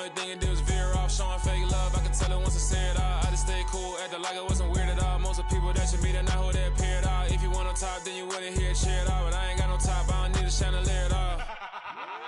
only thing it did was veer off, showing fake love. I could tell it once I said it all. I just stayed cool, acted like it wasn't weird at all. Most of the people that you meet are not who they appear at all. If you want on top, then you wouldn't hear it cheer at all. But I ain't got no top, I don't need a chandelier at all.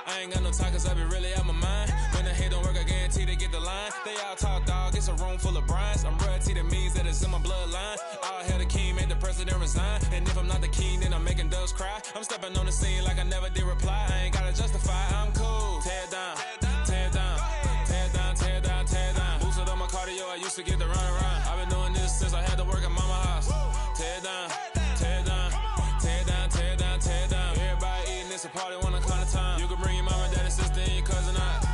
I ain't got no time, cause I be really out my mind. When the hate don't work, I guarantee they get the line. They all talk, dog, it's a room full of brines. I'm royalty, that means that it's in my bloodline. All hail the king, made the president resign. And if I'm not the king, then I'm making doves cry. I'm stepping on the scene like I never did reply. I ain't gotta justify, I'm cool. Tear down, tear down, tear down, tear down, tear down. Boosted on my cardio, I used to get the run around. I've been doing this since I had to work at mama house. Tear down, tear down, tear down, tear down, tear down. Everybody eating, it's a party, one o'clock of time. You can bring your mama, daddy, sister, and your cousin out.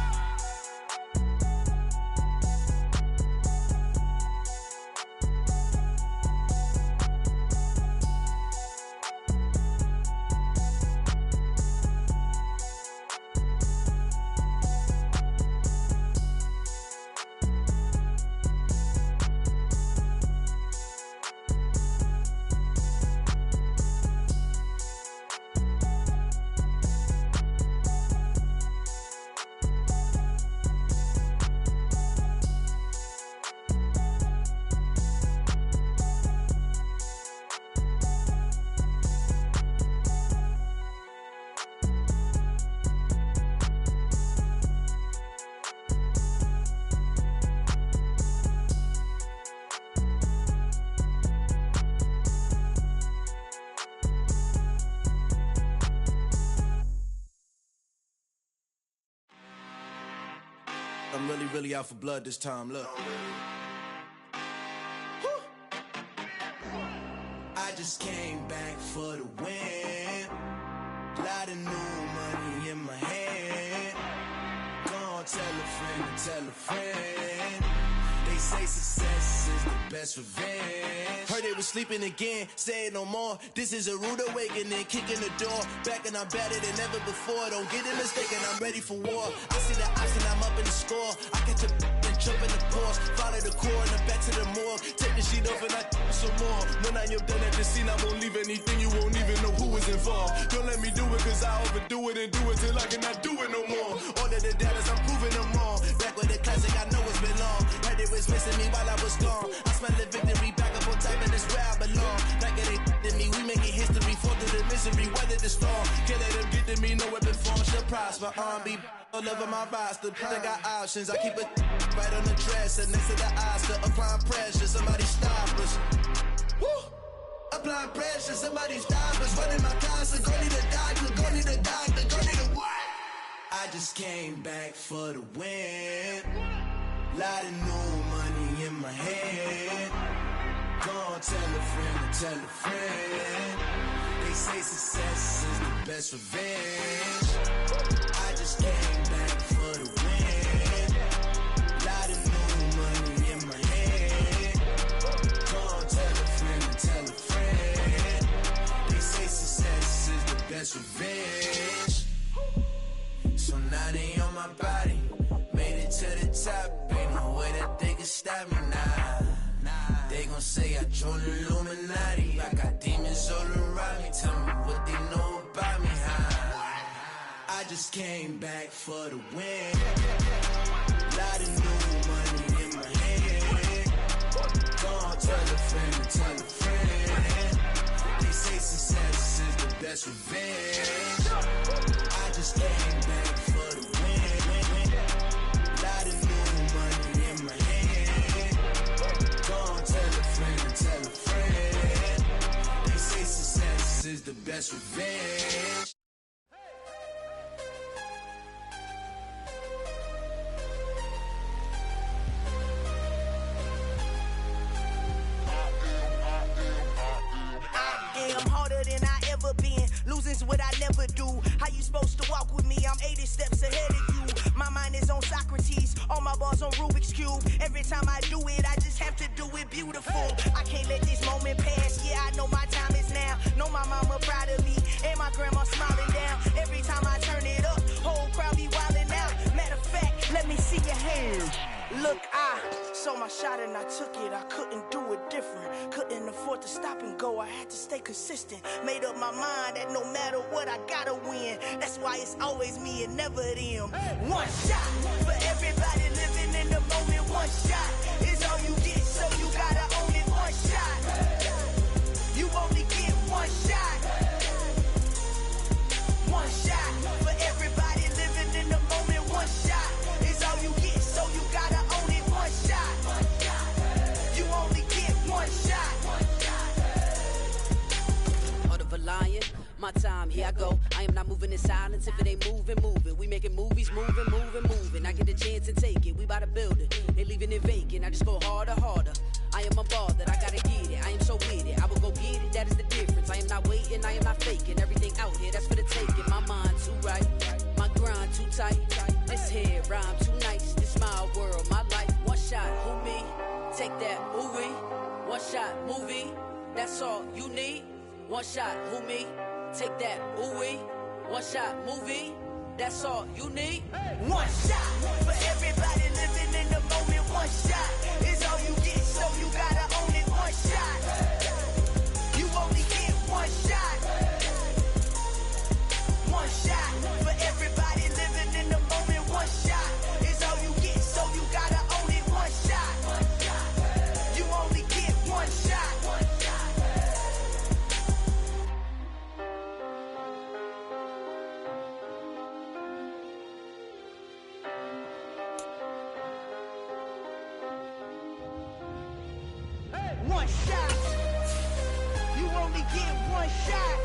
I'm really out for blood this time, look. I just came back for the win. Lot of new money in my hand. Gonna tell a friend and tell a friend. They say success is the best revenge. Heard they was sleeping again, say it no more. This is a rude awakening, kicking the door. Back and I'm better than ever before. Don't get it mistaken, I'm ready for war. I see the ops and I'm up in the score. I catch a and jump in the course. Follow the core and then back to the morgue. Take the sheet off and I some more. When I am done at the scene, I won't leave anything. You won't even know who is involved. Don't let me do it cause I overdo it and do it till I cannot do it no more. All of the doubters, I'm proving them wrong. Back with the classic, I know it's been long. Heard it was missing me while I was gone. I smell the victory, back up on time and it's where I belong. Like it ain't to me, we making history. Fall through the misery, weather the storm. Can't let them get to me, no weapon form should prosper. R&B all over my roster, I got options. I keep it right on the dresser, next to the Oscar. Applying pressure, somebody stop us. Woo! Applying pressure, somebody stop us. Running my concert, go need a doctor, go need a doctor, go need a what? I just came back for the win. Lot of new money in my hand. Gonna tell a friend and tell a friend. They say success is the best revenge. I just came back for the win. Lot of new money in my hand. Gonna tell a friend and tell a friend. They say success is the best revenge. So now they on my body. Made it to the top. Ain't no way that they can stop me now. They gon' say I joined the Illuminati. I got demons all around me. Tell me what they know about me, huh? I just came back for the win. Lot of new money in my hand. Gonna tell a friend and tell a friend. They say success is the best revenge. I just came back for the win. Lot of new money in my hand. Gonna tell a friend and tell a friend. They say success is the best revenge. I'm harder than I ever been. Losing's what I never do. How you supposed to walk with me? I'm 80 steps ahead of you. My mind is on Socrates. All my bars on Rubik's Cube. Every time I do it, I just have to do it beautiful. I can't let this moment pass. Yeah, I know my time is now. Know my mama proud of me. And my grandma smiling down. Every time I turn it up, whole crowd be wildin' out. Matter of fact, let me see your hands. Look, I saw my shot and I took it. I couldn't do it different. Couldn't afford to stop and go. I had to stay consistent. Made up my mind that no matter what, I gotta win. That's why it's always me and never them. One shot for everybody living in the moment. One shot is all you get, so you gotta own it. One shot. You only get one shot. One shot for everybody living in the moment. One shot is all you get, so you gotta own it. One shot. You only get one shot. Heart of a lion, my time, here I go. I am not moving in silence. If it ain't moving, moving. We making movies, moving, moving, moving. I get a chance and take it. We bout to build it. They leaving it vacant. I just go harder, harder. I am a ball that I gotta get it. I am so with it. I will go get it. That is the difference. I am not waiting. I am not faking. Everything out here, that's for the taking. My mind too right. My grind too tight. This head rhyme too nice. This my world, my life. One shot, who me? Take that, movie. One shot, movie. That's all you need. One shot, who me? Take that, ooh-wee. One shot, movie. That's all you need. One shot for everybody living in the moment. One shot is all you get, so you gotta own it. One shot. You only get one shot. One shot for everybody living in the moment. One shot is all you get, so you gotta own it. One shot. You only get one shot. One shot. You only get one shot.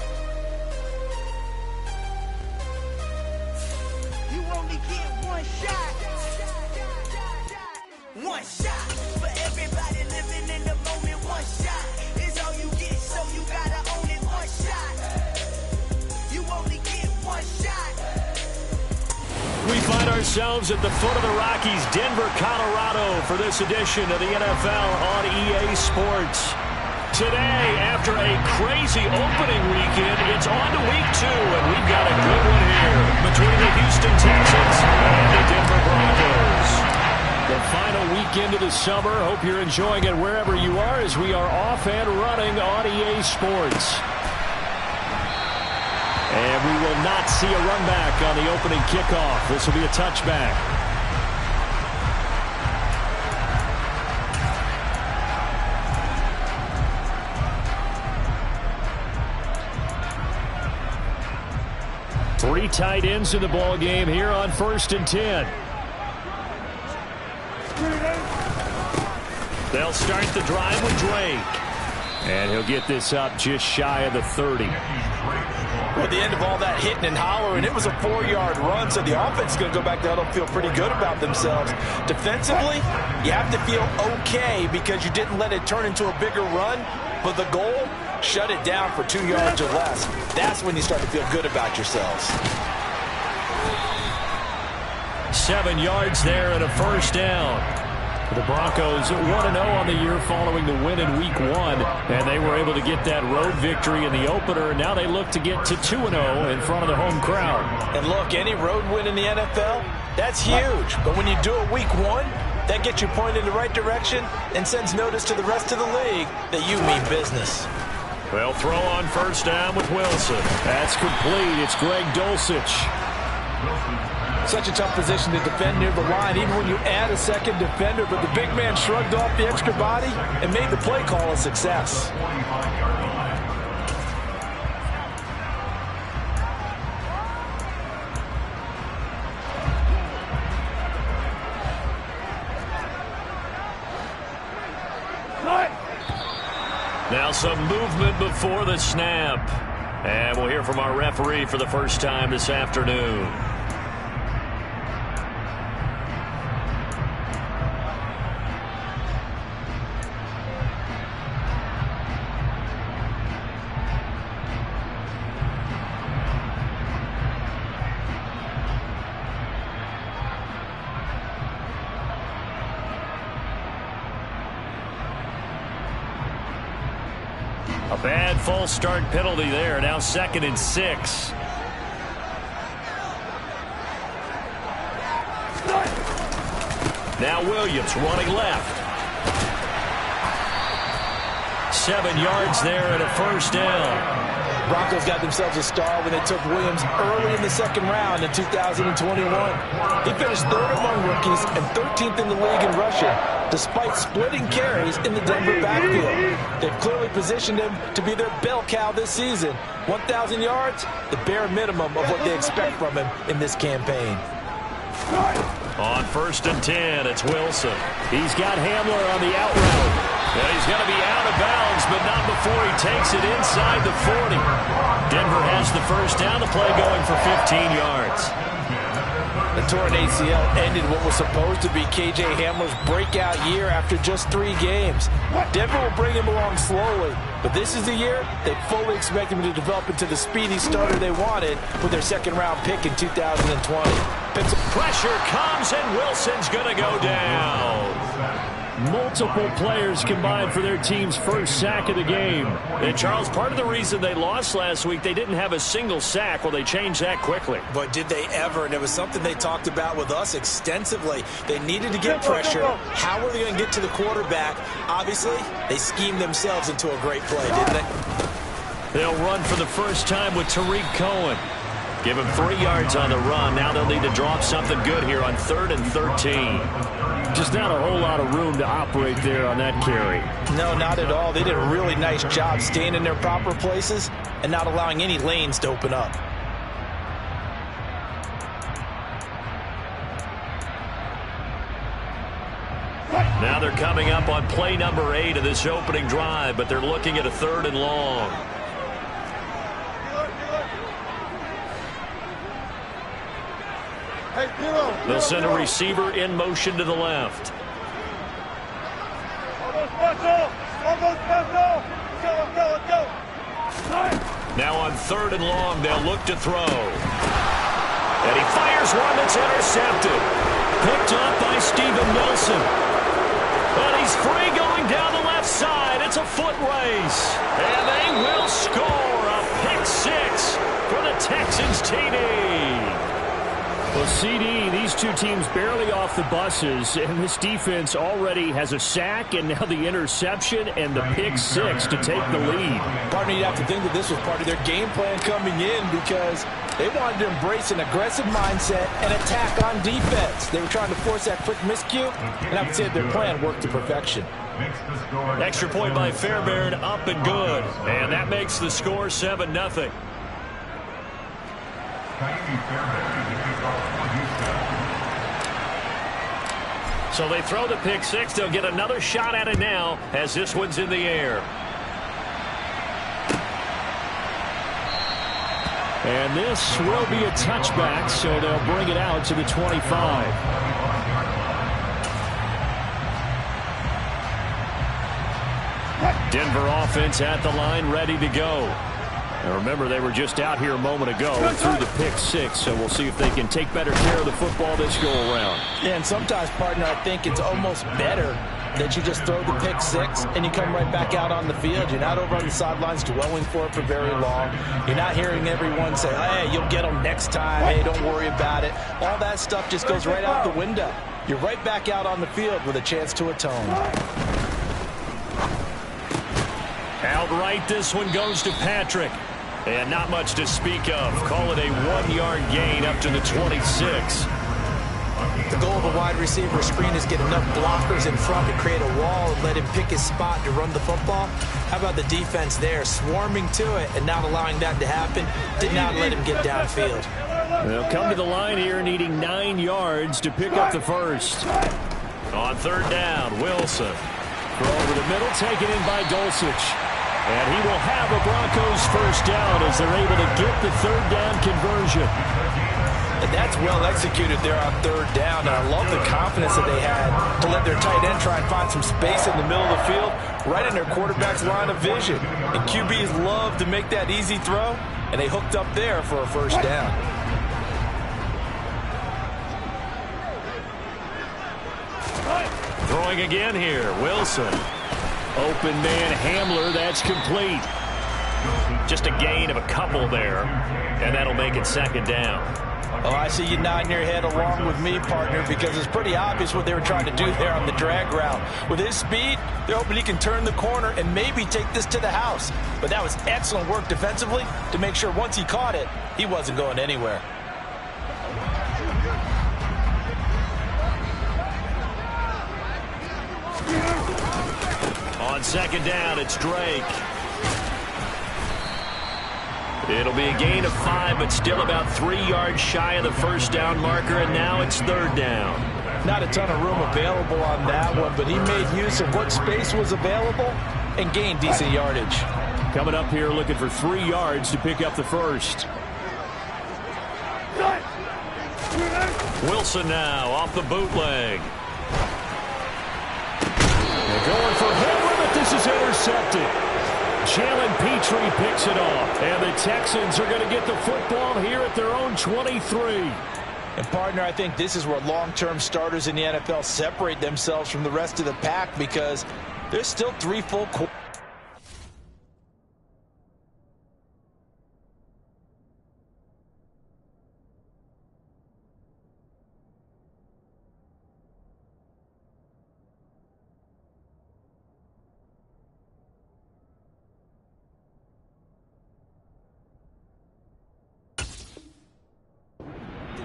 You only get one shot. One shot for everybody living in the moment. One shot is all you get, so you gotta own it. One shot. You only get one shot. We find ourselves at the foot of the Rockies, Denver, Colorado, for this edition of the NFL on EA Sports. Today, after a crazy opening weekend, it's on to week 2, and we've got a good one here between the Houston Texans and the Denver Broncos. The final weekend of the summer. Hope you're enjoying it wherever you are as we are off and running on EA Sports. And we will not see a run back on the opening kickoff. This will be a touchback. Three tight ends in the ball game here on 1st and 10. They'll start the drive with Drake. And he'll get this up just shy of the 30. Well, at the end of all that hitting and hollering, it was a 4-yard run, so the offense is going to go back to huddle and feel pretty good about themselves. Defensively, you have to feel okay because you didn't let it turn into a bigger run, but the goal, shut it down for 2 yards or less. That's when you start to feel good about yourselves. 7 yards there and a first down. The Broncos 1-0 on the year following the win in Week 1, and they were able to get that road victory in the opener. Now they look to get to 2-0 in front of the home crowd. And look, any road win in the NFL, that's huge. But when you do it Week 1, that gets you pointed in the right direction and sends notice to the rest of the league that you mean business. Well, throw on first down with Wilson. That's complete. It's Greg Dulcich. Such a tough position to defend near the line, even when you add a second defender. But the big man shrugged off the extra body and made the play call a success. Now some movement before the snap. And we'll hear from our referee for the first time this afternoon. A bad false start penalty there. Now 2nd and 6. Now Williams running left. 7 yards there and a first down. Broncos got themselves a star when they took Williams early in the second round in 2021. He finished third among rookies and 13th in the league in rushing, despite splitting carries in the Denver backfield. They've clearly positioned him to be their bell cow this season. 1,000 yards, the bare minimum of what they expect from him in this campaign. On 1st and 10, it's Wilson. He's got Hamler on the out route. And he's going to be out of bounds, but not before he takes it inside the 40. Denver has the first down, the play going for 15 yards. The torn ACL ended what was supposed to be K.J. Hamler's breakout year after just 3 games. Denver will bring him along slowly, but this is the year they fully expect him to develop into the speedy starter they wanted with their second-round pick in 2020. Pressure comes, and Wilson's going to go down. Multiple players combined for their team's first sack of the game. And, Charles, part of the reason they lost last week, they didn't have a single sack. Well, they changed that quickly. But did they ever? And it was something they talked about with us extensively. They needed to get pressure. How were they going to get to the quarterback? Obviously, they schemed themselves into a great play, didn't they? They'll run for the first time with Tariq Cohen. Give him 3 yards on the run. Now they'll need to drop something good here on 3rd and 13. Just not a whole lot of room to operate there on that carry. No, not at all. They did a really nice job staying in their proper places and not allowing any lanes to open up. Now they're coming up on play number 8 of this opening drive, but they're looking at a 3rd and long. They'll send a receiver in motion to the left. Now on 3rd and long, they'll look to throw. And he fires one that's intercepted. Picked up by Steven Nelson. And he's free going down the left side. It's a foot race. And they will score a pick 6 for the Texans TD. Well, CD, these two teams barely off the buses, and this defense already has a sack and now the interception and the pick 6 to take the lead. Partner, you'd have to think that this was part of their game plan coming in because they wanted to embrace an aggressive mindset and attack on defense. They were trying to force that quick miscue, and I would say their plan worked to perfection. Extra point by Fairbairn, up and good. And that makes the score 7-0. So they throw the pick 6. They'll get another shot at it now as this one's in the air. And this will be a touchback, so they'll bring it out to the 25. Denver offense at the line, ready to go. And remember, they were just out here a moment ago and threw the pick 6, so we'll see if they can take better care of the football this go-around. Yeah, and sometimes, partner, I think it's almost better that you just throw the pick 6 and you come right back out on the field. You're not over on the sidelines dwelling for it for very long. You're not hearing everyone say, hey, you'll get them next time. Hey, don't worry about it. All that stuff just goes right out the window. You're right back out on the field with a chance to atone. Outright, this one goes to Patrick. And not much to speak of. Call it a 1-yard gain up to the 26. The goal of a wide receiver screen is get enough blockers in front to create a wall and let him pick his spot to run the football. How about the defense there, swarming to it and not allowing that to happen? Did not let him get downfield. They'll come to the line here needing 9 yards to pick up the first. On 3rd down, Wilson. Throw over the middle, taken in by Dulcich. And he will have a Broncos first down as they're able to get the 3rd down conversion. And that's well executed there on 3rd down. And I love the confidence that they had to let their tight end try and find some space in the middle of the field, right in their quarterback's line of vision. And QBs love to make that easy throw, and they hooked up there for a first down. Throwing again here, Wilson. Open man Hamler, that's complete. Just a gain of a couple there, and that'll make it 2nd down. Oh, I see you nodding your head along with me, partner, because it's pretty obvious what they were trying to do there on the drag route. With his speed, they're hoping he can turn the corner and maybe take this to the house. But that was excellent work defensively to make sure once he caught it, he wasn't going anywhere. On second down, it's Drake. It'll be a gain of 5, but still about 3 yards shy of the first down marker, and now it's third down. Not a ton of room available on that one, but he made use of what space was available and gained decent yardage. Coming up here looking for 3 yards to pick up the first. Wilson now off the bootleg. They're going for Homer, but this is intercepted. Jalen Petrie picks it off, and the Texans are going to get the football here at their own 23. And, partner, I think this is where long-term starters in the NFL separate themselves from the rest of the pack because there's still 3 full quarters.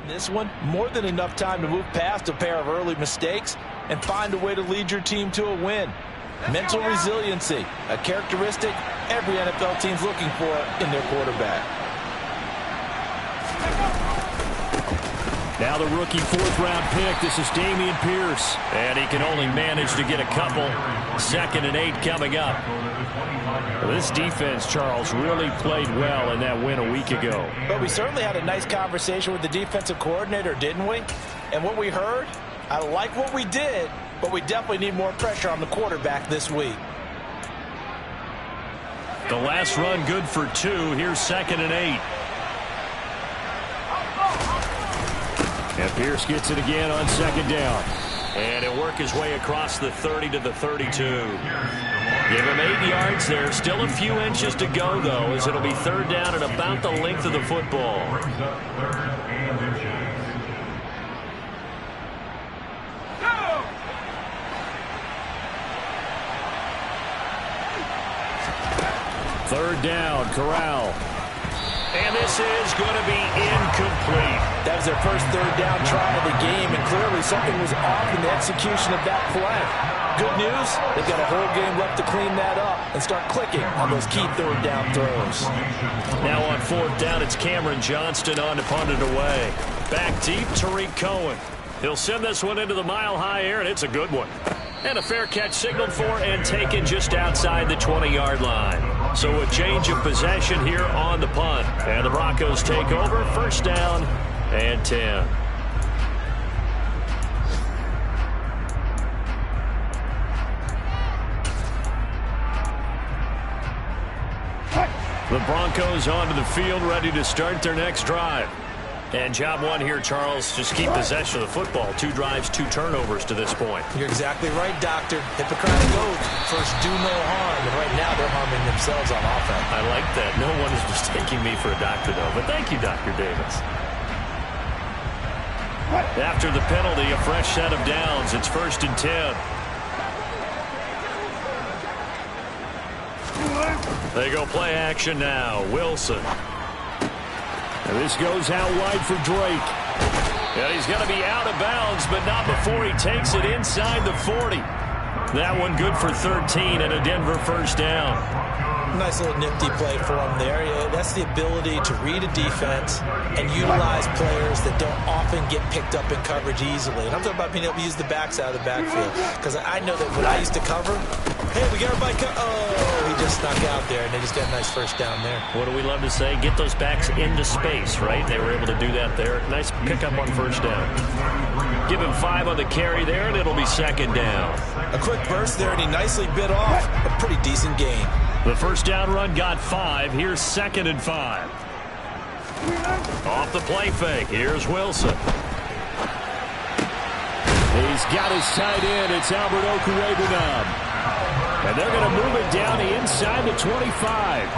This one, more than enough time to move past a pair of early mistakes and find a way to lead your team to a win. Mental resiliency, a characteristic every NFL team's looking for in their quarterback. Now the rookie 4th-round pick. This is Dameon Pierce. And he can only manage to get a couple. 2nd and 8 coming up. This defense, Charles, really played well in that win a week ago. But we certainly had a nice conversation with the defensive coordinator, didn't we? And what we heard, I like what we did, but we definitely need more pressure on the quarterback this week. The last run good for 2. Here's 2nd and 8. And Pierce gets it again on 2nd down. And he'll work his way across the 30 to the 32. Give him 8 yards there. Still a few inches to go, though, as it'll be 3rd down and about the length of the football. Third down, Corral. And this is going to be incomplete. That was their first 3rd down try of the game, and clearly something was off in the execution of that play. Good news, they've got a whole game left to clean that up and start clicking on those key 3rd down throws. Now on 4th down, it's Cameron Johnston on to punt it away. Back deep, Tariq Cohen. He'll send this one into the mile-high air, and it's a good one. And a fair catch signaled for and taken just outside the 20-yard line. So a change of possession here on the punt. And the Broncos take over, 1st down and 10. The Broncos onto the field, ready to start their next drive. And job 1 here, Charles, just keep possession of the football. 2 drives, 2 turnovers to this point. You're exactly right, Doctor. Hippocratic oath. First, do no harm. And right now, they're harming themselves on offense. I like that. No one is mistaking me for a doctor, though. But thank you, Dr. Davis. After the penalty, a fresh set of downs. It's 1st and 10. They go play action now. Wilson. And this goes out wide for Drake. And he's going to be out of bounds, but not before he takes it inside the 40. That one good for 13 and a Denver 1st down. Nice little nifty play for him there. That's the ability to read a defense and utilize players that don't often get picked up in coverage easily. And I'm talking about being able to use the backside of the backfield. Because I know that when I used to cover, hey, we got everybody oh, he just snuck out there, and they just got a nice 1st down there. What do we love to say? Get those backs into space, right? They were able to do that there. Nice pickup on 1st down. Give him 5 on the carry there, and it'll be 2nd down. A quick burst there, and he nicely bit off a pretty decent gain. The 1st down run got 5. Here's 2nd and 5. Off the play fake. Here's Wilson. He's got his tight end. It's Albert Okwuegbunam. And they're going to move it down inside the 25.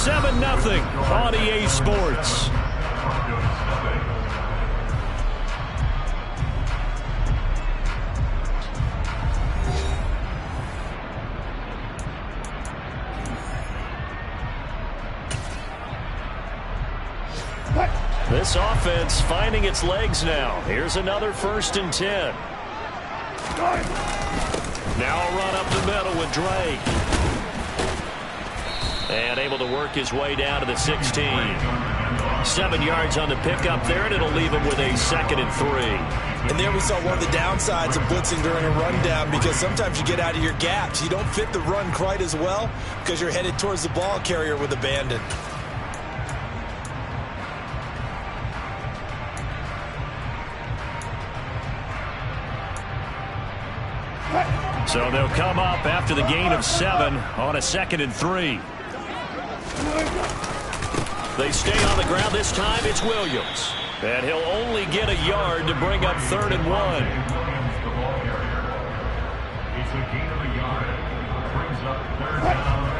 7-0 on EA Sports. This offense finding its legs now. Here's another 1st and 10. Now a run up the middle with Drake. And able to work his way down to the 16. 7 yards on the pickup there, and it'll leave him with a 2nd and 3. And there we saw one of the downsides of blitzing during a rundown, because sometimes you get out of your gaps. You don't fit the run quite as well because you're headed towards the ball carrier with abandon. So they'll come up after the gain of 7 on a 2nd and 3. They stay on the ground. This time it's Williams. And he'll only get a yard to bring up 3rd and 1.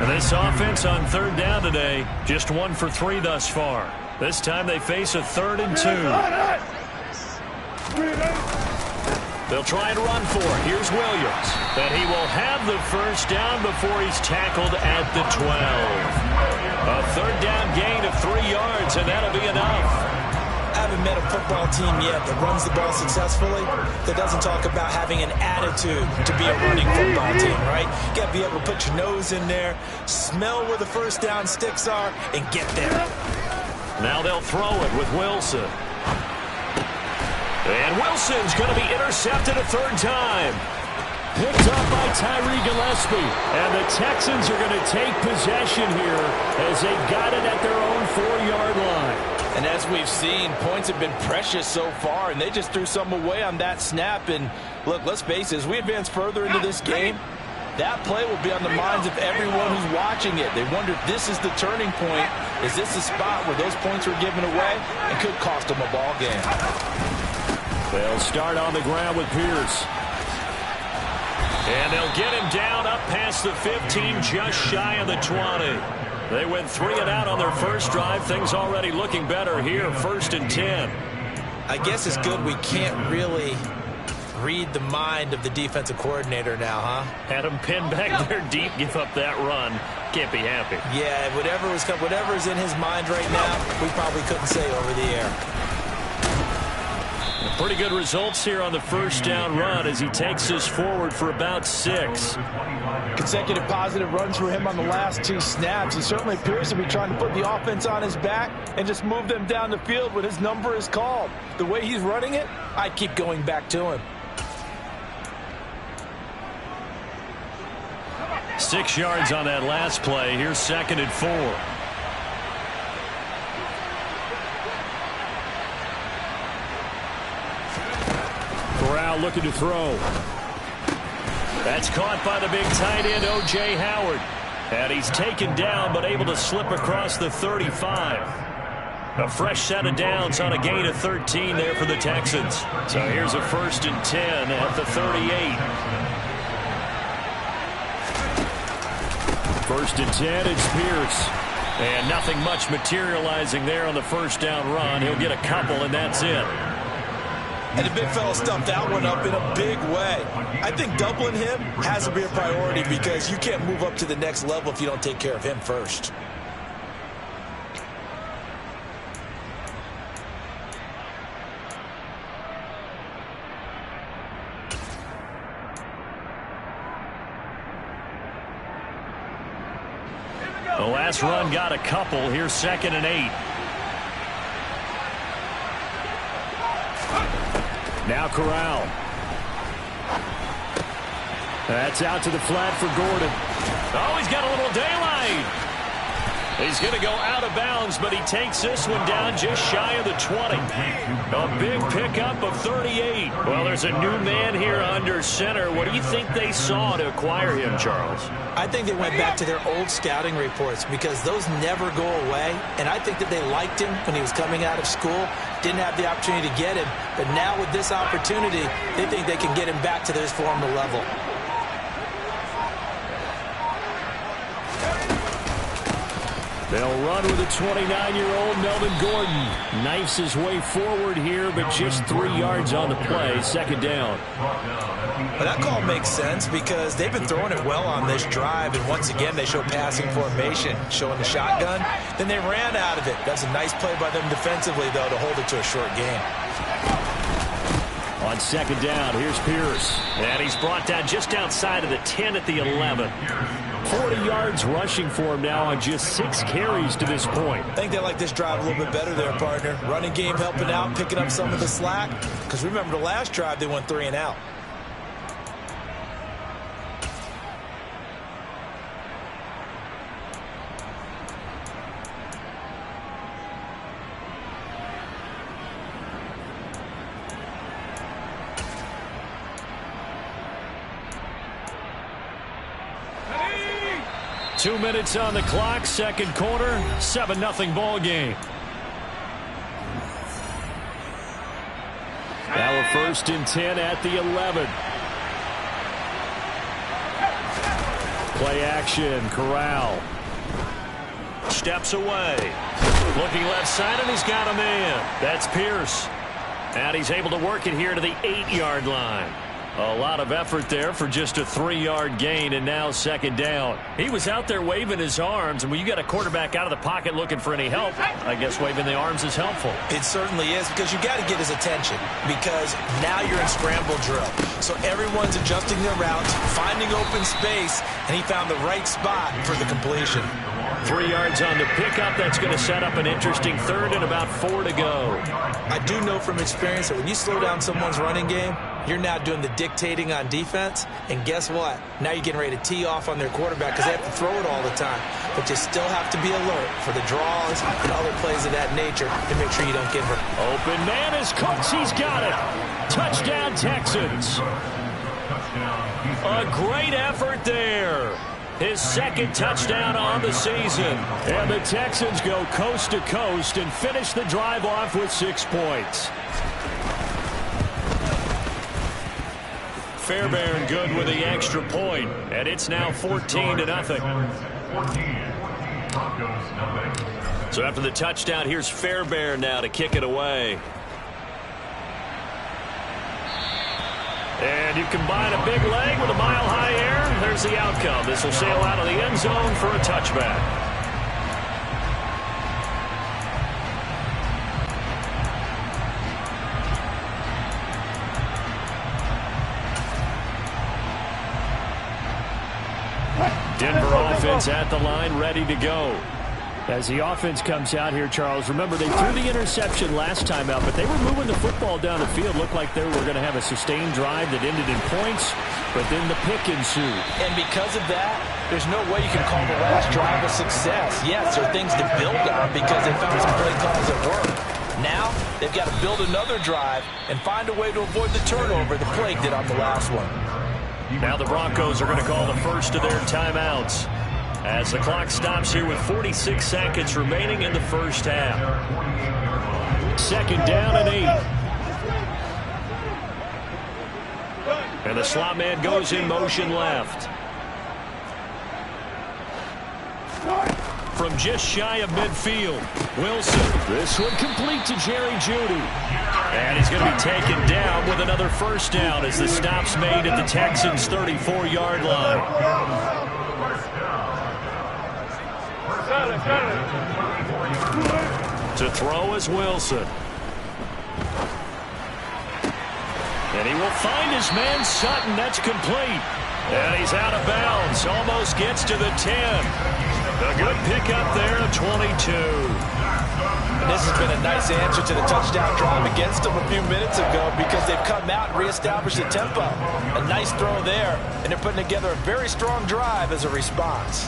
And this offense on 3rd down today, just 1 for 3 thus far. This time they face a 3rd and 2. They'll try and run for it. Here's Williams. But he will have the 1st down before he's tackled at the 12. A 3rd down gain of 3 yards, and that'll be enough. I haven't met a football team yet that runs the ball successfully that doesn't talk about having an attitude to be a running football team, right? You got to be able to put your nose in there, smell where the 1st down sticks are, and get there. Now they'll throw it with Wilson. And Wilson's going to be intercepted a 3rd time. Picked up by Tyree Gillespie. And the Texans are going to take possession here as they got it at their own 4-yard line. And as we've seen, points have been precious so far, and they just threw some away on that snap. And look, let's face it, as we advance further into this game, that play will be on the minds of everyone who's watching it. They wonder if this is the turning point. Is this the spot where those points were given away and could cost them a ball game? They'll start on the ground with Pierce. And they'll get him down up past the 15, just shy of the 20. They went 3 and out on their first drive. Things already looking better here, 1st and 10. I guess it's good we can't really read the mind of the defensive coordinator now, huh? Had him pinned back there deep, give up that run. Can't be happy. Yeah, whatever's in his mind right now, we probably couldn't say over the air. Pretty good results here on the 1st down run as he takes us forward for about 6. Consecutive positive runs for him on the last 2 snaps. He certainly appears to be trying to put the offense on his back and just move them down the field when his number is called. The way he's running it, I keep going back to him. 6 yards on that last play. Here's 2nd and 4. Corral looking to throw. That's caught by the big tight end, O.J. Howard. And he's taken down, but able to slip across the 35. A fresh set of downs on a gain of 13 there for the Texans. So here's a 1st and 10 at the 38. 1st and 10, it's Pierce. And nothing much materializing there on the 1st down run. He'll get a couple, and that's it. And the big fella stuffed that one up in a big way. I think doubling him has to be a priority because you can't move up to the next level if you don't take care of him first. The last run got a couple. Here's 2nd and 8. Now Corral. That's out to the flat for Gordon. Oh, he's got a little daylight. He's going to go out of bounds, but he takes this one down just shy of the 20. A big pickup of 38. Well, there's a new man here under center. What do you think they saw to acquire him, Charles? I think they went back to their old scouting reports because those never go away. And I think that they liked him when he was coming out of school. Didn't have the opportunity to get him. But now with this opportunity, they think they can get him back to his former level. They'll run with a 29-year-old Melvin Gordon. Knifes his way forward here, but just 3 yards on the play. Second down. Well, that call makes sense because they've been throwing it well on this drive, and once again they show passing formation, showing the shotgun. Then they ran out of it. That's a nice play by them defensively, though, to hold it to a short gain. On second down, here's Pierce. And he's brought down just outside of the 10 at the 11. 40 yards rushing for him now on just 6 carries to this point. I think they like this drive a little bit better there, partner. Running game helping out, picking up some of the slack. Because remember, the last drive they went 3 and out. Two minutes on the clock, second quarter, 7-0 ball game. Now a 1st and 10 at the 11. Play action, Corral. Steps away. Looking left side, and he's got a man. That's Pierce. And he's able to work it here to the 8-yard line. A lot of effort there for just a 3-yard gain, and now second down. He was out there waving his arms, and when you got a quarterback out of the pocket looking for any help, I guess waving the arms is helpful. It certainly is, because you got to get his attention, because now you're in scramble drill. So everyone's adjusting their routes, finding open space, and he found the right spot for the completion. 3 yards on the pickup. That's going to set up an interesting 3rd and about 4 to go. I do know from experience that when you slow down someone's running game, you're now doing the dictating on defense, and guess what? Now you're getting ready to tee off on their quarterback because they have to throw it all the time. But you still have to be alert for the draws and other plays of that nature to make sure you don't get hurt. Open man is Cooks. He's got it. Touchdown, Texans. A great effort there. His 2nd touchdown on the season. And the Texans go coast to coast and finish the drive off with 6 points. Fairbairn good with the extra point, and it's now 14-0. So after the touchdown, here's Fairbairn now to kick it away. And you combine a big leg with a mile-high air, there's the outcome. This will sail out of the end zone for a touchback. Denver offense at the line, ready to go. As the offense comes out here, Charles, remember they threw the interception last time out, but they were moving the football down the field. Looked like they were going to have a sustained drive that ended in points, but then the pick ensued. And because of that, there's no way you can call the last drive a success. Yes, there are things to build on because they found some play calls that work. Now, they've got to build another drive and find a way to avoid the turnover the play did on the last one. Now the Broncos are going to call the first of their timeouts as the clock stops here with 46 seconds remaining in the first half. 2nd down and 8. And the slot man goes in motion left. From just shy of midfield, Wilson. This one complete to Jerry Jeudy. And he's going to be taken down with another first down as the stop's made at the Texans' 34-yard line. To throw is Wilson. And he will find his man Sutton. That's complete. And he's out of bounds. Almost gets to the 10. A good pickup there at 22. And this has been a nice answer to the touchdown drive against them a few minutes ago because they've come out and reestablished the tempo. A nice throw there, and they're putting together a very strong drive as a response.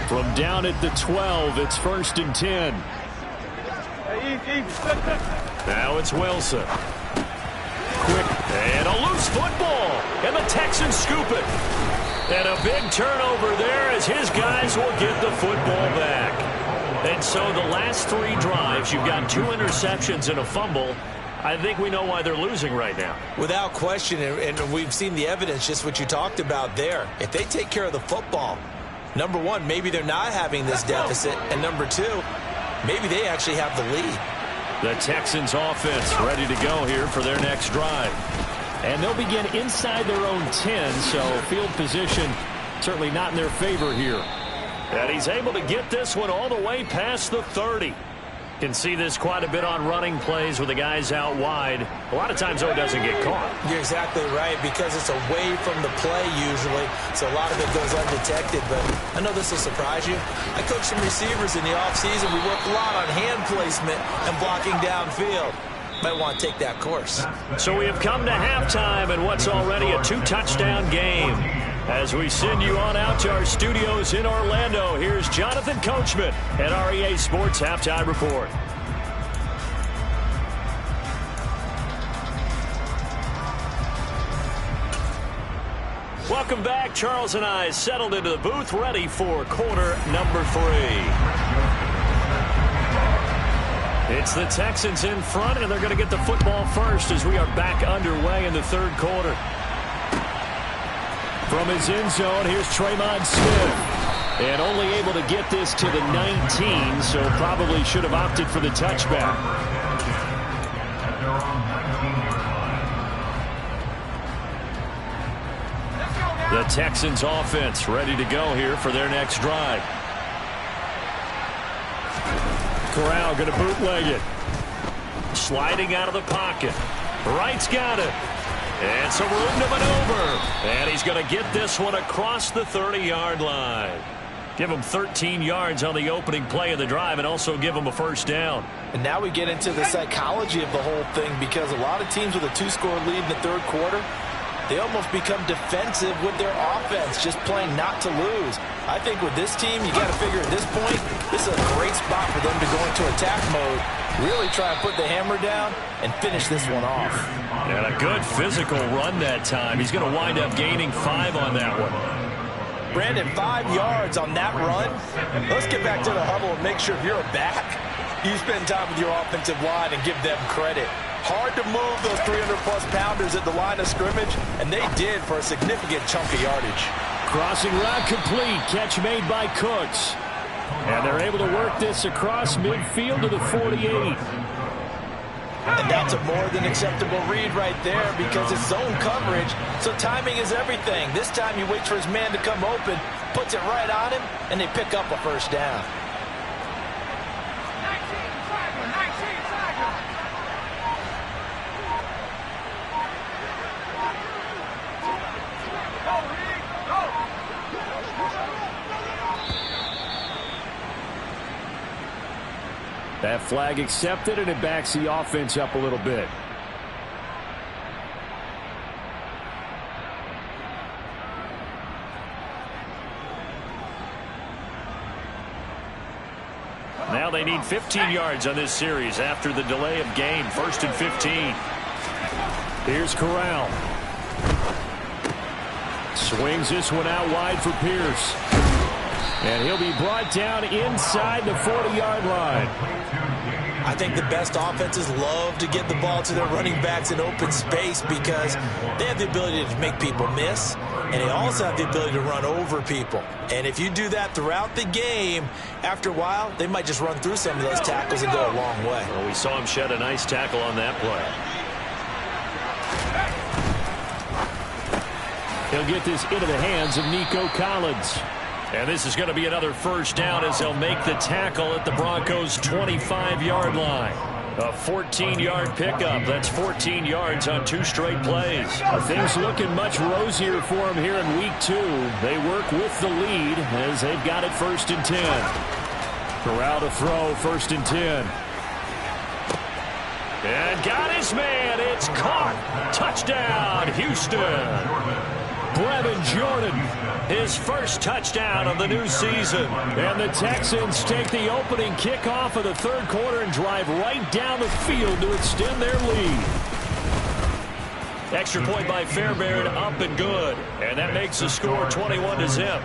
From down at the 12, it's 1st and 10. Now it's Wilson. Quick, and a loose football, and the Texans scoop it. And a big turnover there as his guys will get the football back. And so the last 3 drives, you've got 2 interceptions and a fumble. I think we know why they're losing right now. Without question, and we've seen the evidence, just what you talked about there. If they take care of the football, number one, maybe they're not having this deficit, and number two, maybe they actually have the lead. The Texans offense ready to go here for their next drive. And they'll begin inside their own 10, so field position certainly not in their favor here. And he's able to get this one all the way past the 30. Can see this quite a bit on running plays with the guys out wide. A lot of times, though, it doesn't get caught. You're exactly right, because it's away from the play usually, so a lot of it goes undetected. But I know this will surprise you. I coach some receivers in the offseason. We work a lot on hand placement and blocking downfield. Might want to take that course. So we have come to halftime in what's already a 2-touchdown game. As we send you on out to our studios in Orlando, here's Jonathan Coachman at our EA Sports Halftime Report. Welcome back. Charles and I settled into the booth, ready for quarter number 3. It's the Texans in front, and they're going to get the football first as we are back underway in the third quarter. From his end zone, here's Tremont Smith. And only able to get this to the 19, so probably should have opted for the touchback. The Texans offense ready to go here for their next drive. Corral going to bootleg it. Sliding out of the pocket. Wright's got it. And some room to maneuver. And he's going to get this one across the 30-yard line. Give him 13 yards on the opening play of the drive and also give him a first down. And now we get into the psychology of the whole thing, because a lot of teams with a 2-score lead in the third quarter, they almost become defensive with their offense, just playing not to lose. I think with this team, you got to figure at this point, this is a great spot for them to go into attack mode, really try and put the hammer down and finish this one off. And a good physical run that time. He's going to wind up gaining 5 on that one. Brandon, 5 yards on that run. Let's get back to the huddle and make sure if you're a back, you spend time with your offensive line and give them credit. Hard to move those 300-plus pounders at the line of scrimmage, and they did for a significant chunk of yardage. Crossing route complete. Catch made by Cooks. And they're able to work this across midfield to the 48. And that's a more than acceptable read right there, because it's zone coverage, so timing is everything. This time he waits for his man to come open, puts it right on him, and they pick up a first down. That flag accepted, and it backs the offense up a little bit. Now they need 15 yards on this series after the delay of game. 1st and 15. Here's Corral. Swings this one out wide for Pierce. And he'll be brought down inside the 40-yard line. I think the best offenses love to get the ball to their running backs in open space, because they have the ability to make people miss, and they also have the ability to run over people. And if you do that throughout the game, after a while, they might just run through some of those tackles and go a long way. Well, we saw him shed a nice tackle on that play. He'll get this into the hands of Nico Collins. And this is going to be another first down as they'll make the tackle at the Broncos' 25-yard line. A 14-yard pickup. That's 14 yards on 2 straight plays. Things looking much rosier for them here in week 2. They work with the lead as they've got it 1st and 10. Corral to throw, 1st and 10. And got his man. It's caught. Touchdown, Houston. Brevin Jordan, his first touchdown of the new season. And the Texans take the opening kickoff of the third quarter and drive right down the field to extend their lead. Extra point by Fairbairn, up and good. And that makes the score 21-0.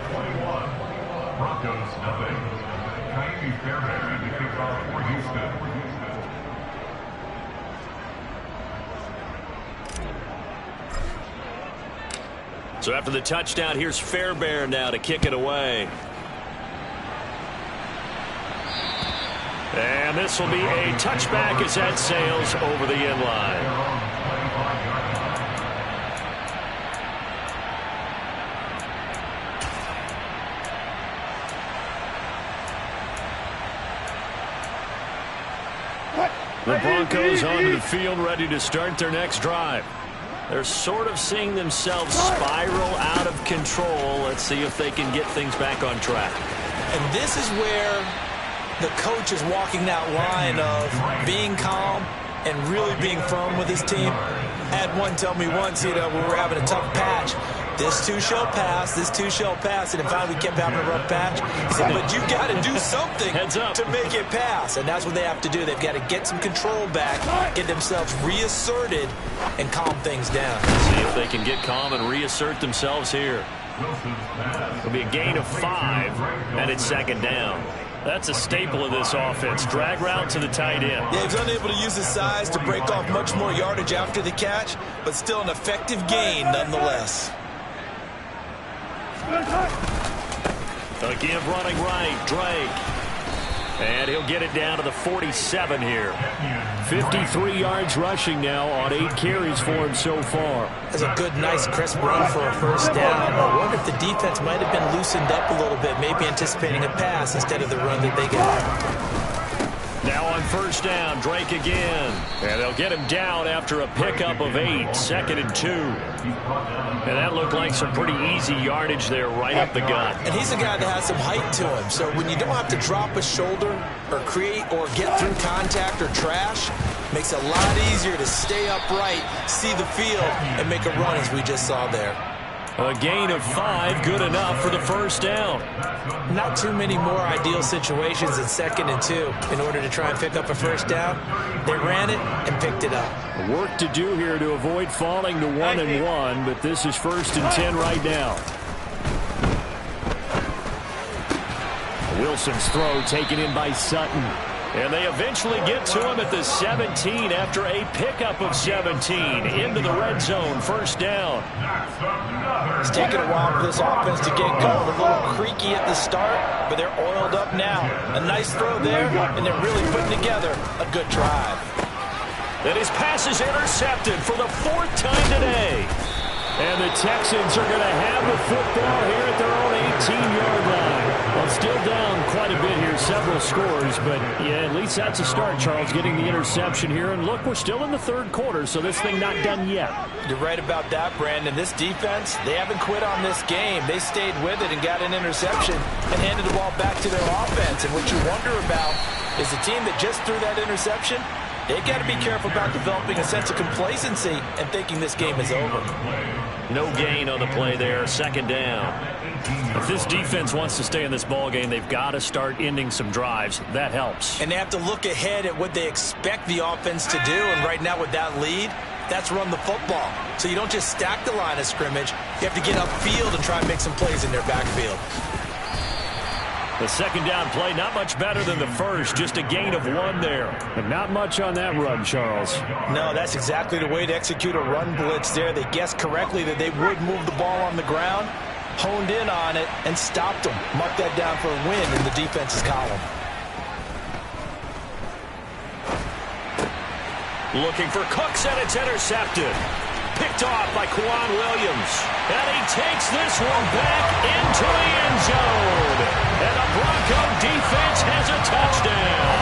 Broncos nothing. Fairbairn to kick off for Houston. So after the touchdown, here's Fairbairn now to kick it away. And this will be a touchback as that sails over the end line. The Broncos onto the field, ready to start their next drive. They're sort of seeing themselves spiral out of control. Let's see if they can get things back on track. And this is where the coach is walking that line of being calm and really being firm with his team. I had one tell me once, we were having a tough patch. This too shall pass, this too shall pass. And finally we kept having a rough patch. He said, but you've got to do something to make it pass. And that's what they have to do. They've got to get some control back, get themselves reasserted, and calm things down. See if they can get calm and reassert themselves here. It'll be a gain of 5, and it's second down. That's a staple of this offense. Drag route to the tight end. Yeah, he's unable to use his size to break off much more yardage after the catch, but still an effective gain nonetheless. Again, running right, Drake. And he'll get it down to the 47 here. 53 yards rushing now on 8 carries for him so far. That's a good, nice, crisp run for a first down. I wonder if the defense might have been loosened up a little bit, maybe anticipating a pass instead of the run that they got. Now on first down, Drake again. And they'll get him down after a pickup of 8, 2nd and 2. And that looked like some pretty easy yardage there right up the gut. And he's a guy that has some height to him. So when you don't have to drop a shoulder or create or get through contact or trash, makes it a lot easier to stay upright, see the field, and make a run as we just saw there. A gain of 5, good enough for the first down. Not too many more ideal situations in 2nd and 2 in order to try and pick up a first down. They ran it and picked it up. Work to do here to avoid falling to 1-1, but this is 1st and 10 right now. Wilson's throw taken in by Sutton. And they eventually get to him at the 17 after a pickup of 17 into the red zone. First down. It's taken a while for this offense to get going. A little creaky at the start, but they're oiled up now. A nice throw there, and they're really putting together a good drive. And his pass is intercepted for the 4th time today. And the Texans are going to have the football here at their own 18-yard line. Well, still down quite a bit here, several scores, but yeah, at least that's a start, Charles, getting the interception here. And look, we're still in the 3rd quarter, so this thing not done yet. You're right about that, Brandon. This defense, they haven't quit on this game. They stayed with it and got an interception and handed the ball back to their offense. And what you wonder about is the team that just threw that interception, they've got to be careful about developing a sense of complacency and thinking this game is over. No gain on the play there, 2nd down. If this defense wants to stay in this ball game, they've got to start ending some drives. That helps. And they have to look ahead at what they expect the offense to do. And right now with that lead, that's run the football. So you don't just stack the line of scrimmage. You have to get upfield and try and make some plays in their backfield. The 2nd down play, not much better than the first, just a gain of 1 there. But not much on that run, Charles. No, that's exactly the way to execute a run blitz there. They guessed correctly that they would move the ball on the ground, honed in on it, and stopped them. Marked that down for a win in the defense's column. Looking for Cooks, and it's intercepted. Picked off by Quan Williams. And he takes this one back into the end zone. And the Bronco defense has a touchdown.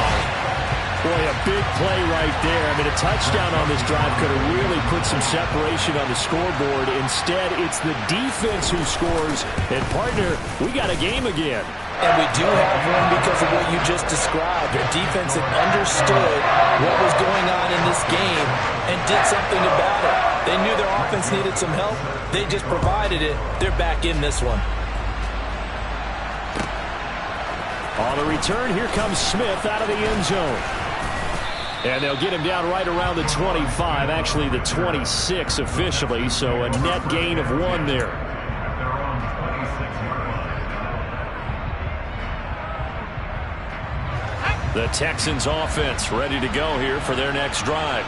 Boy, a big play right there. I mean, a touchdown on this drive could have really put some separation on the scoreboard. Instead, it's the defense who scores. And, partner, we got a game again. And we do have one because of what you just described. A defense that understood what was going on in this game and did something about it. They knew their offense needed some help. They just provided it. They're back in this one. On the return, here comes Smith out of the end zone. And they'll get him down right around the 25, actually the 26 officially, so a net gain of 1 there. The Texans offense ready to go here for their next drive.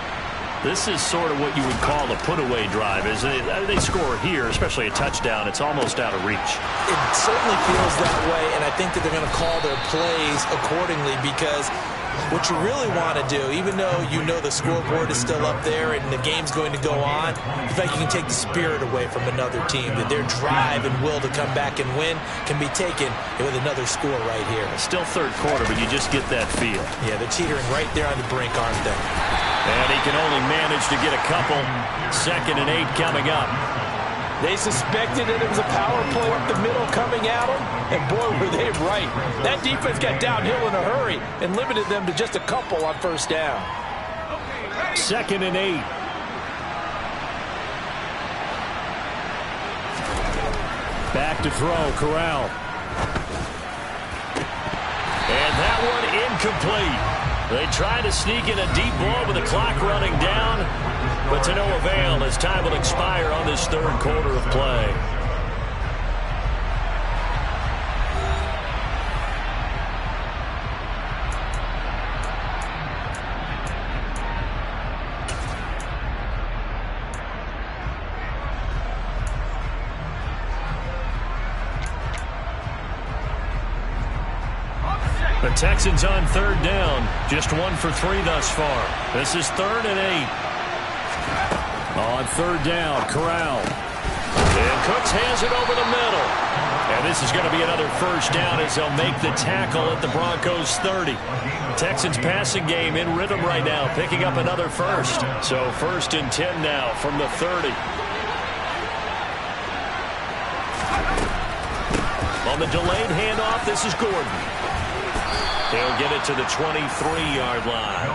This is sort of what you would call a put-away drive, isn't it? They score here, especially a touchdown. It's almost out of reach. It certainly feels that way, and I think that they're going to call their plays accordingly because what you really want to do, even though you know the scoreboard is still up there and the game's going to go on, you think you can take the spirit away from another team, that their drive and will to come back and win can be taken with another score right here. It's still third quarter, but you just get that feel. Yeah, they're teetering right there on the brink, aren't they? And he can only manage to get a couple. 2nd and 8 coming up. They suspected that it was a power play up the middle coming at them, and boy, were they right. That defense got downhill in a hurry and limited them to just a couple on first down. 2nd and 8. Back to throw, Corral. And that one incomplete. They try to sneak in a deep ball with the clock running down, but to no avail as time will expire on this third quarter of play. The Texans on 3rd down. Just 1 for 3 thus far. This is 3rd and 8. On 3rd down, Corral. And Cooks has it over the middle. And this is going to be another first down as they'll make the tackle at the Broncos 30. Texans passing game in rhythm right now, picking up another first. So 1st and 10 now from the 30. On the delayed handoff, this is Gordon. He'll get it to the 23-yard line.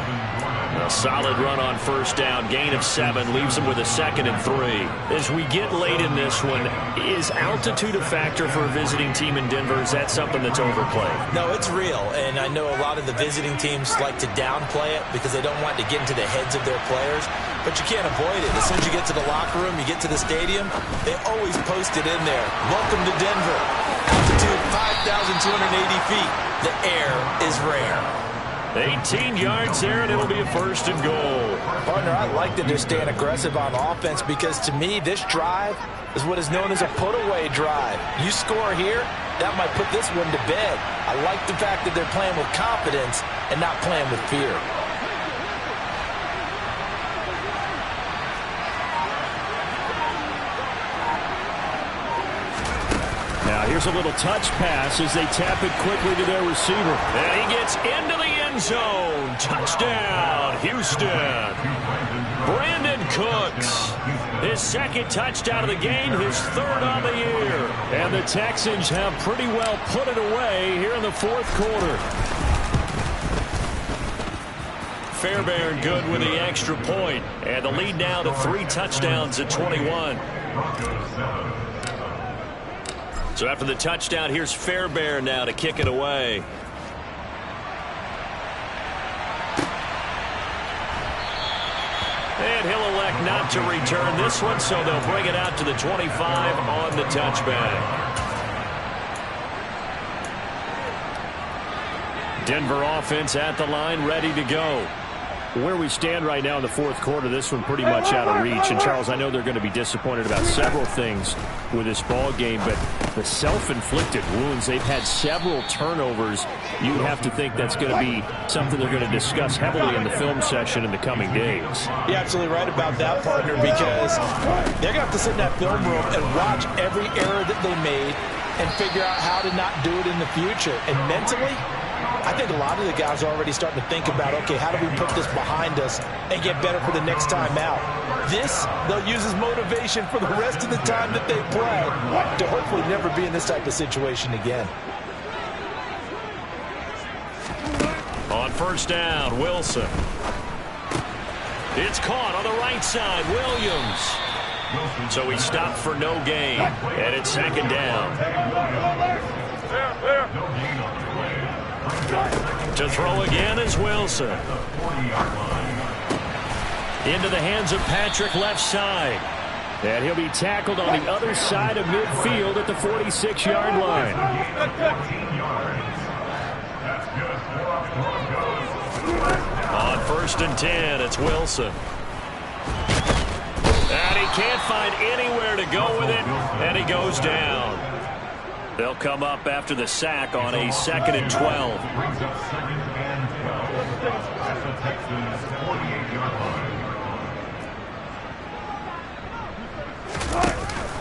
A solid run on first down. Gain of 7 leaves him with a 2nd and 3. As we get late in this one, is altitude a factor for a visiting team in Denver? Is that something that's overplayed? No, it's real. And I know a lot of the visiting teams like to downplay it because they don't want to get into the heads of their players. But you can't avoid it. As soon as you get to the locker room, you get to the stadium, they always post it in there. Welcome to Denver. Altitude 5,280 feet. The air is rare. 18 yards there, and it'll be a 1st and goal. Partner, I like that they're staying aggressive on offense because, to me, this drive is what is known as a put-away drive. You score here, that might put this one to bed. I like the fact that they're playing with confidence and not playing with fear. Now here's a little touch pass as they tap it quickly to their receiver. And he gets into the end zone. Touchdown, Houston. Brandon Cooks. His 2nd touchdown of the game, his 3rd on the year. And the Texans have pretty well put it away here in the 4th quarter. Fairbairn good with the extra point. And the lead now to 3 touchdowns at 21. So after the touchdown, here's Fairbairn now to kick it away. And he'll elect not to return this one, so they'll bring it out to the 25 on the touchback. Denver offense at the line, ready to go. Where we stand right now in the 4th quarter, this one pretty much out of reach. And, Charles, I know they're going to be disappointed about several things with this ball game, but the self-inflicted wounds, they've had several turnovers. You'd have to think that's going to be something they're going to discuss heavily in the film session in the coming days. You're absolutely right about that, partner, because they're going to have to sit in that film room and watch every error that they made and figure out how to not do it in the future. And mentally, I think a lot of the guys are already starting to think about, okay, how do we put this behind us and get better for the next time out? This, they'll use as motivation for the rest of the time that they play to hopefully never be in this type of situation again. On first down, Wilson. It's caught on the right side, Williams. So he stopped for no gain, and it's 2nd down. To throw again is Wilson. Into the hands of Patrick left side. And he'll be tackled on the other side of midfield at the 46-yard line. On 1st and 10, it's Wilson. can't find anywhere to go with it, and he goes down. They'll come up after the sack on a 2nd and 12. Brings up 2nd and 12 at the Texans' 48-yard line.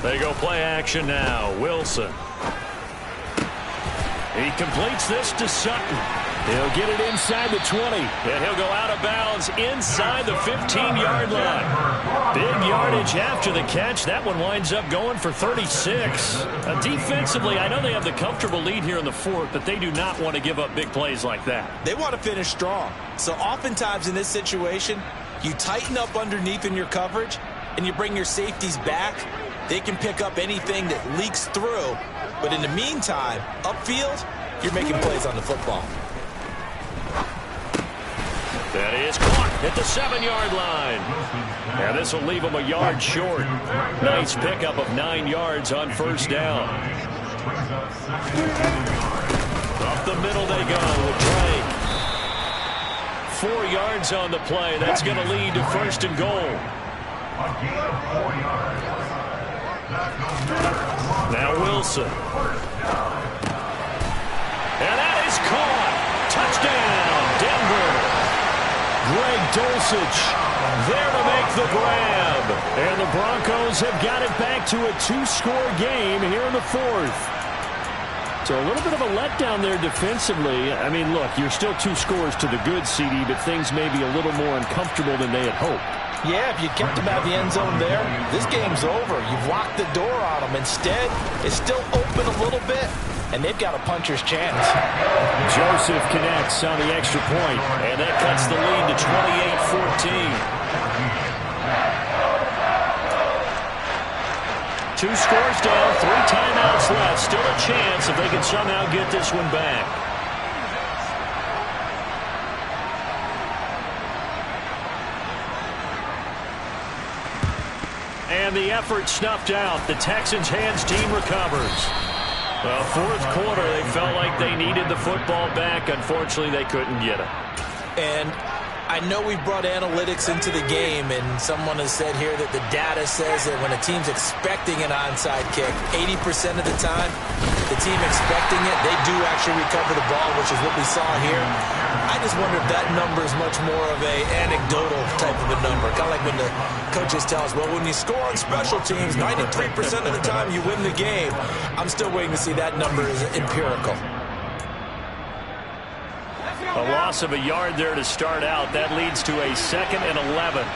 They go play action now. Wilson. He completes this to Sutton. He'll get it inside the 20, and he'll go out of bounds inside the 15-yard line. Big yardage after the catch. That one winds up going for 36. Defensively, I know they have the comfortable lead here in the 4th, but they do not want to give up big plays like that. They want to finish strong. So oftentimes in this situation, you tighten up underneath in your coverage, and you bring your safeties back. They can pick up anything that leaks through. But in the meantime, upfield, you're making plays on the football. That is caught at the 7-yard line. And this will leave him a yard short. Nice pickup of 9 yards on first down. Up the middle they go with Drake. 4 yards on the play. That's going to lead to 1st and goal. Now Wilson. And that is caught. Touchdown, Denver. Greg Dulcich there to make the grab. And the Broncos have got it back to a 2-score game here in the 4th. So a little bit of a letdown there defensively. I mean, look, you're still 2 scores to the good, CD, but things may be a little more uncomfortable than they had hoped. Yeah, if you kept them out of the end zone there, this game's over. You've locked the door on them. Instead, it's still open a little bit, and they've got a puncher's chance. Joseph connects on the extra point, and that cuts the lead to 28-14. 2 scores down, 3 timeouts left. Still a chance if they can somehow get this one back. And the effort snuffed out. The Texans' hands team recovers. Well, 4th quarter, they felt like they needed the football back. Unfortunately, they couldn't get it. And I know we've brought analytics into the game, and someone has said here that the data says that when a team's expecting an onside kick, 80% of the time, the team expecting it, they do actually recover the ball, which is what we saw here. I just wonder if that number is much more of a anecdotal type of a number. Kind of like when the coaches tell us, well, when you score on special teams, 93% of the time you win the game. I'm still waiting to see that number is empirical. A loss of a yard there to start out. That leads to a 2nd and 11.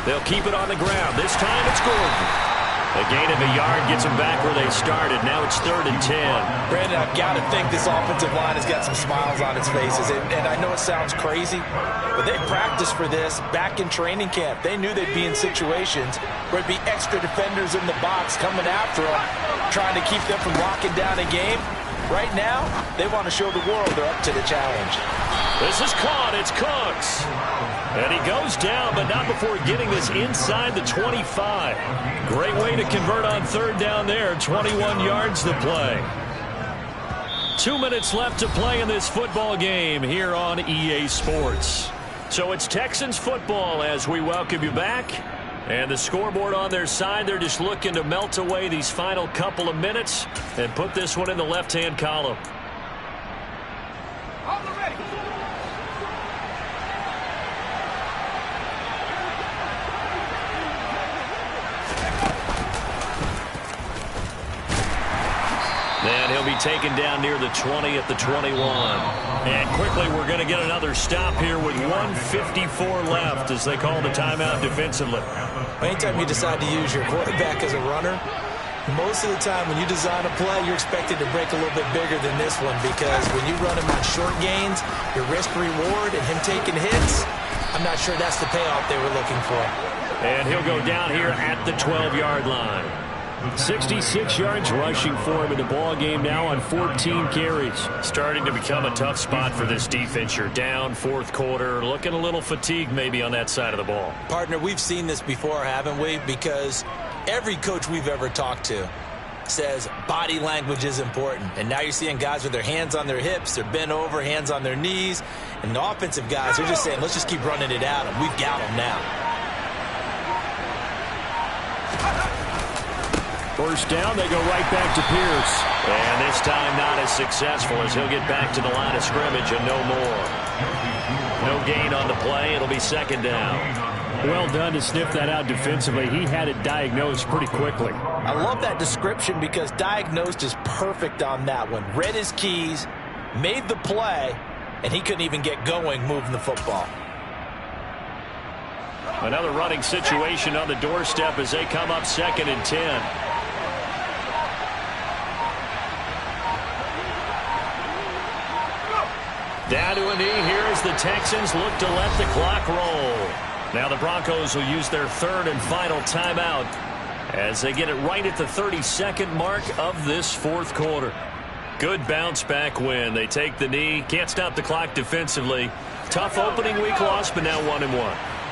They'll keep it on the ground. This time it's Gordon. A gain of a yard gets them back where they started. Now it's 3rd and 10. Brandon, I've got to think this offensive line has got some smiles on its faces. And I know it sounds crazy, but they practiced for this back in training camp. They knew they'd be in situations where it'd be extra defenders in the box coming after them, trying to keep them from locking down a game. Right now, they want to show the world they're up to the challenge. This is caught. It's Cooks. And he goes down, but not before getting this inside the 25. Great way to convert on 3rd down there. 21 yards to play. 2 minutes left to play in this football game here on EA Sports. So it's Texans football as we welcome you back. And the scoreboard on their side, they're just looking to melt away these final couple of minutes and put this one in the left-hand column. And he'll be taken down near the 20 at the 21. And quickly we're going to get another stop here with 1:54 left as they call the timeout defensively. Anytime you decide to use your quarterback as a runner, most of the time when you design a play, you're expected to break a little bit bigger than this one, because when you run him on short gains, your risk-reward and him taking hits, I'm not sure that's the payoff they were looking for. And he'll go down here at the 12-yard line. 66 yards rushing for him in the ball game now on 14 carries. Starting to become a tough spot for this defense. You're down 4th quarter, looking a little fatigued maybe on that side of the ball. Partner, we've seen this before, haven't we? Because every coach we've ever talked to says body language is important. And now you're seeing guys with their hands on their hips, they're bent over, hands on their knees. And the offensive guys are just saying, let's just keep running it at them. We've got them now. First down, they go right back to Pierce. And this time not as successful as he'll get back to the line of scrimmage and no more. No gain on the play. It'll be second down. Well done to sniff that out defensively. He had it diagnosed pretty quickly. I love that description because diagnosed is perfect on that one. Read his keys, made the play, and he couldn't even get going moving the football. Another running situation on the doorstep as they come up 2nd and 10. Down to a knee here as the Texans look to let the clock roll. Now the Broncos will use their 3rd and final timeout as they get it right at the 32nd mark of this 4th quarter. Good bounce back win. They take the knee. Can't stop the clock defensively. Tough opening week loss, but now 1-1.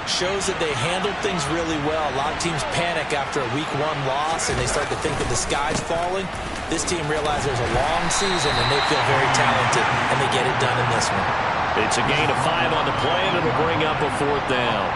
Shows that they handled things really well. A lot of teams panic after a week 1 loss and they start to think that the sky's falling. This team realizes there's a long season and they feel very talented and they get it done in this one. It's a gain of 5 on the play and it'll bring up a 4th down.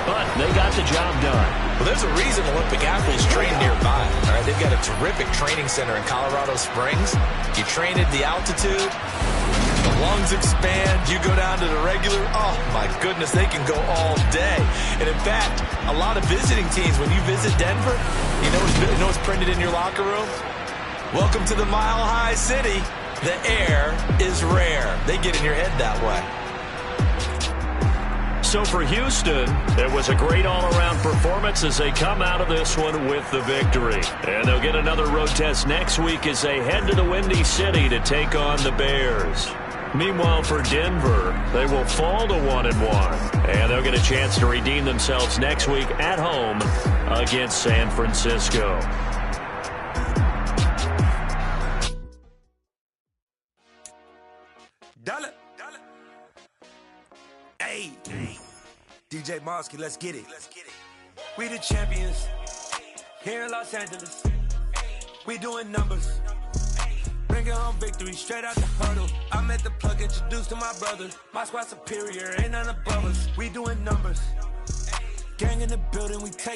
But they got the job done. Well, there's a reason Olympic athletes train nearby. All right, they've got a terrific training center in Colorado Springs. You train at the altitude, the lungs expand, you go down to the regular. Oh, my goodness, they can go all day. And in fact, a lot of visiting teams, when you visit Denver, you know what's printed in your locker room? Welcome to the Mile High City. The air is rare. They get in your head that way. So for Houston, it was a great all-around performance as they come out of this one with the victory. And they'll get another road test next week as they head to the Windy City to take on the Bears. Meanwhile, for Denver, they will fall to 1-1. And they'll get a chance to redeem themselves next week at home against San Francisco. Hey, DJ Mosky, let's get it. We the champions here in Los Angeles. We doing numbers. Bringing home victory straight out the hurdle. I met the plug, introduced to my brother. My squad superior, ain't none above us. We doing numbers. Gang in the building, we take